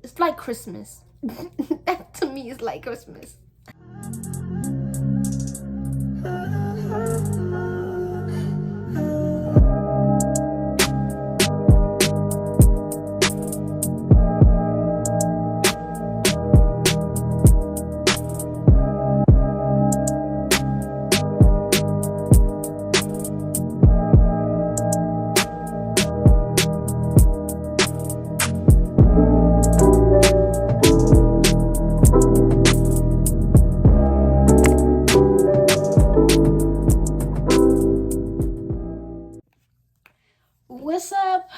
It's like Christmas. That to me is like Christmas. What's up,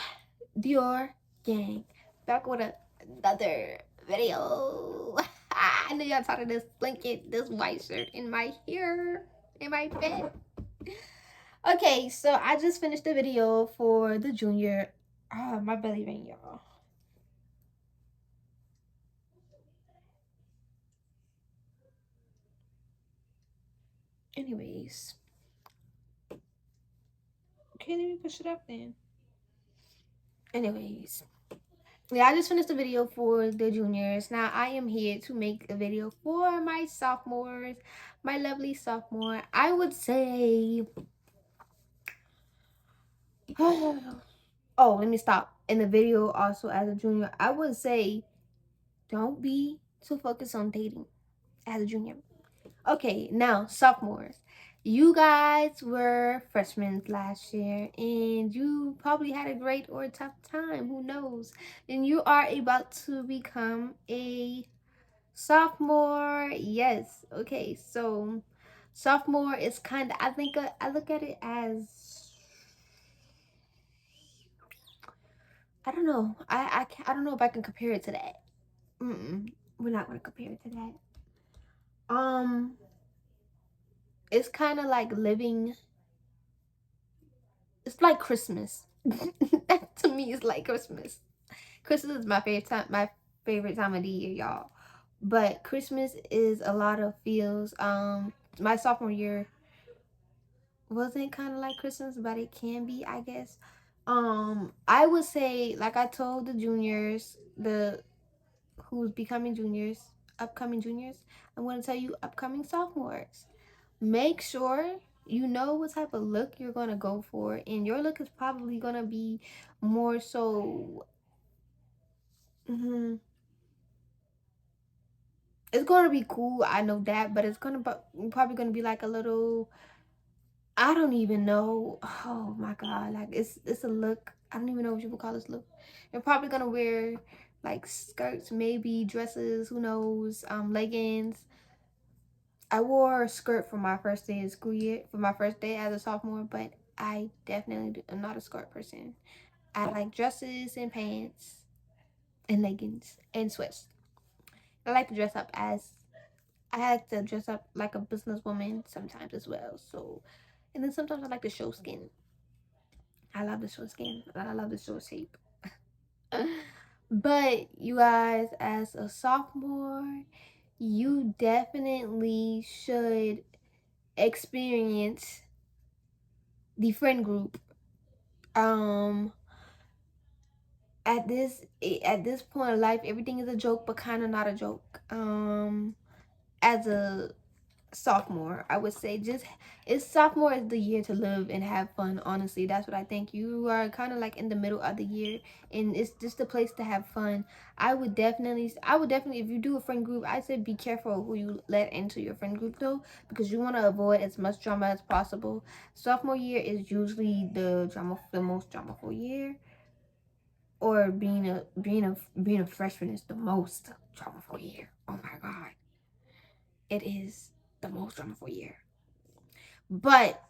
Dior gang? Back with another video. I know y'all tired of this blanket, this white shirt in my hair, in my bed. Okay, so I just finished the video for the junior. Ah, my belly ring, y'all. Anyways, okay, let me push it up then. Anyways, yeah, I just finished the video for the juniors. Now I am here to make a video for my sophomores, my lovely sophomore. I would say, oh, let me stop. In the video, also as a junior, I would say, don't be too focused on dating as a junior. Okay, now sophomores. You guys were freshmen last year and you probably had a great or a tough time, who knows? And you are about to become a sophomore. Yes. Okay, so sophomore is kind of, I think I look at it as, I don't know. I don't know if I can compare it to that. We're not going to compare it to that. It's kind of like living, it's like Christmas. That to me is like Christmas. Christmas is my favorite time of the year, y'all. But Christmas is a lot of feels. My sophomore year wasn't kind of like Christmas, but it can be, I guess. I would say, like I told the juniors, the who's becoming juniors, upcoming juniors, I'm going to tell you upcoming sophomores. Make sure you know what type of look you're going to go for, and your look is probably going to be more so, it's going to be cool, I know that, but it's going to probably going to be like a little, I don't even know. Oh my god, like it's a look. I don't even know what you would call this look. You're probably gonna wear like skirts, maybe dresses, who knows, leggings. I wore a skirt for my first day of school year, for my first day as a sophomore, but I definitely am not a skirt person. I like dresses and pants and leggings and sweats. I like to dress up as, I like to dress up like a businesswoman sometimes as well. So, and then sometimes I like to show skin. I love the short skin. I love the short shape. But you guys, as a sophomore, you definitely should experience the friend group. Um, at this point in life, everything is a joke, but kind of not a joke. As a sophomore, I would say, just, it's sophomore is the year to live and have fun. Honestly, that's what I think. You are kind of like in the middle of the year, and it's just a place to have fun. I would definitely, if you do a friend group, I said be careful who you let into your friend group though, because you want to avoid as much drama as possible. Sophomore year is usually the most dramaful year, or being a freshman is the most dramaful year. Oh my god, it is the most dramaful year. But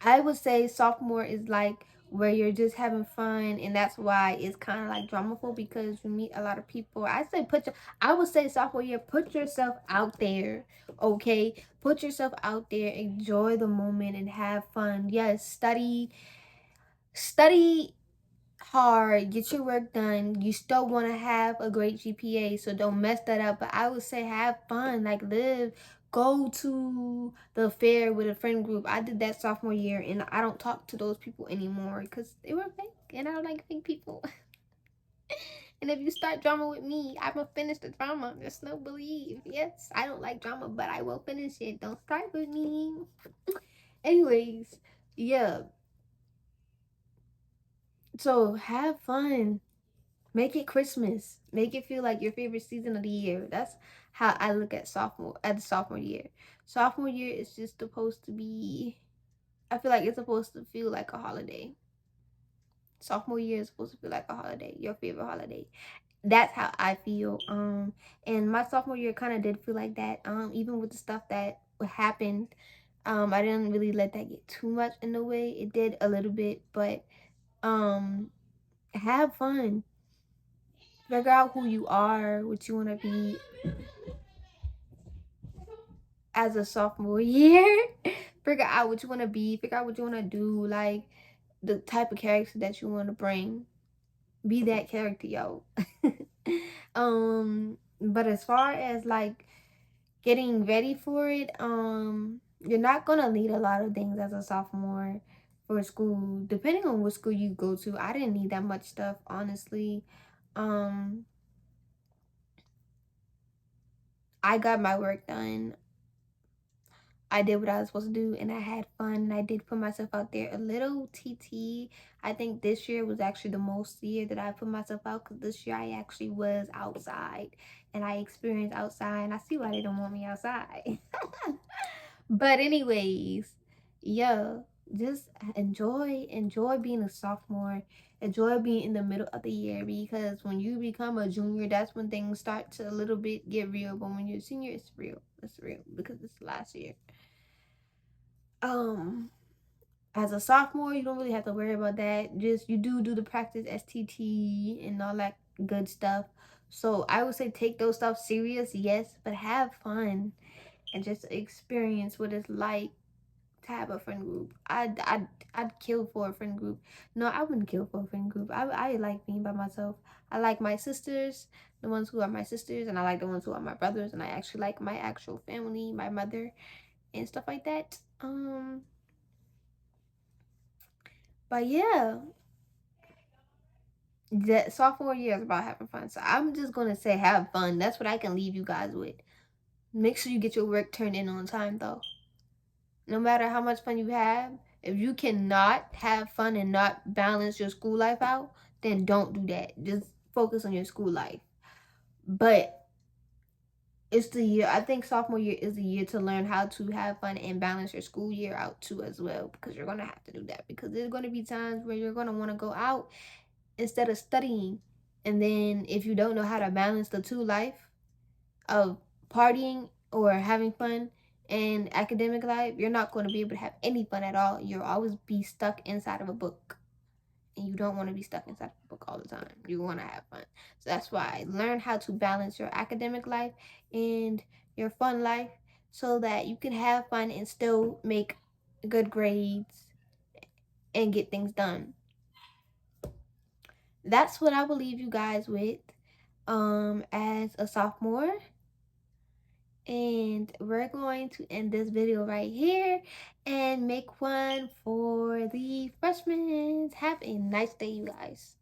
I would say sophomore is like where you're just having fun, and that's why it's kind of like dramaful, because you meet a lot of people. I would say sophomore year, put yourself out there, okay? Put yourself out there, enjoy the moment, and have fun. Yes, study hard, get your work done. You still want to have a great GPA, so don't mess that up. But I would say have fun, like live, go to the fair with a friend group. I did that sophomore year, and I don't talk to those people anymore because they were fake, and I don't like fake people. And if you start drama with me, I'm gonna finish the drama. There's no believe. Yes, I don't like drama, but I will finish it. Don't start with me. Anyways, yeah. So have fun. Make it Christmas. Make it feel like your favorite season of the year. That's how I look at the sophomore year. Sophomore year is just supposed to be, I feel like it's supposed to feel like a holiday. Sophomore year is supposed to feel like a holiday, your favorite holiday. That's how I feel. And my sophomore year kind of did feel like that. Even with the stuff that happened, I didn't really let that get too much in the way. It did a little bit, but have fun. Figure out who you are, what you want to be as a sophomore year. Figure out what you want to be. Figure out what you want to do. Like the type of character that you want to bring. Be that character, yo. But as far as like getting ready for it, you're not gonna need a lot of things as a sophomore for school. Depending on what school you go to, I didn't need that much stuff, honestly. I got my work done. I did what I was supposed to do, and I had fun, and I did put myself out there a little. I think this year was actually the most year that I put myself out, because this year I actually was outside, and I experienced outside, and I see why they don't want me outside. But anyways, yeah, just enjoy being a sophomore. Enjoy being in the middle of the year, because when you become a junior, that's when things start to a little bit get real. But when you're a senior, it's real. It's real because it's last year. As a sophomore, you don't really have to worry about that. Just you do the practice STT and all that good stuff. So I would say take those stuff serious, yes, but have fun and just experience what it's like to have a friend group. I'd kill for a friend group. No, I wouldn't kill for a friend group. I like being by myself. I like my sisters, the ones who are my sisters, and I like the ones who are my brothers, and I actually like my actual family, my mother, and stuff like that. But yeah, that sophomore year is about having fun. So I'm just gonna say have fun. That's what I can leave you guys with. Make sure you get your work turned in on time though. No matter how much fun you have, if you cannot have fun and not balance your school life out, then don't do that. Just focus on your school life. But it's the year, I think sophomore year is the year to learn how to have fun and balance your school year out too as well, because you're going to have to do that, because there's going to be times where you're going to want to go out instead of studying. And then if you don't know how to balance the two life of partying or having fun and academic life, you're not going to be able to have any fun at all. You'll always be stuck inside of a book. And you don't want to be stuck inside of a book all the time. You want to have fun. So that's why learn how to balance your academic life and your fun life, so that you can have fun and still make good grades and get things done. That's what I will leave you guys with as a sophomore. And we're going to end this video right here and make one for the freshmen. Have a nice day, you guys.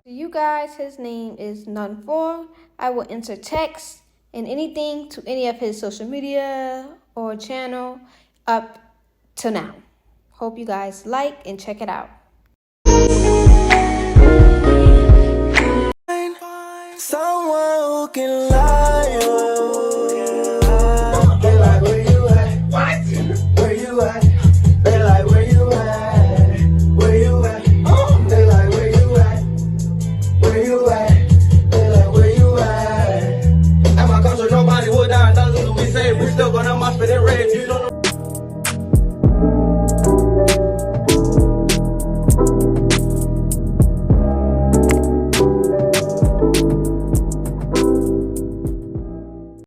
You guys, his name is None4. I will enter text and anything to any of his social media or channel up to now. Hope you guys like and check it out. Someone who can lie. They like, where you at? What? Where you at? They like, where you at? Where you at? They like, where you at? Where you at?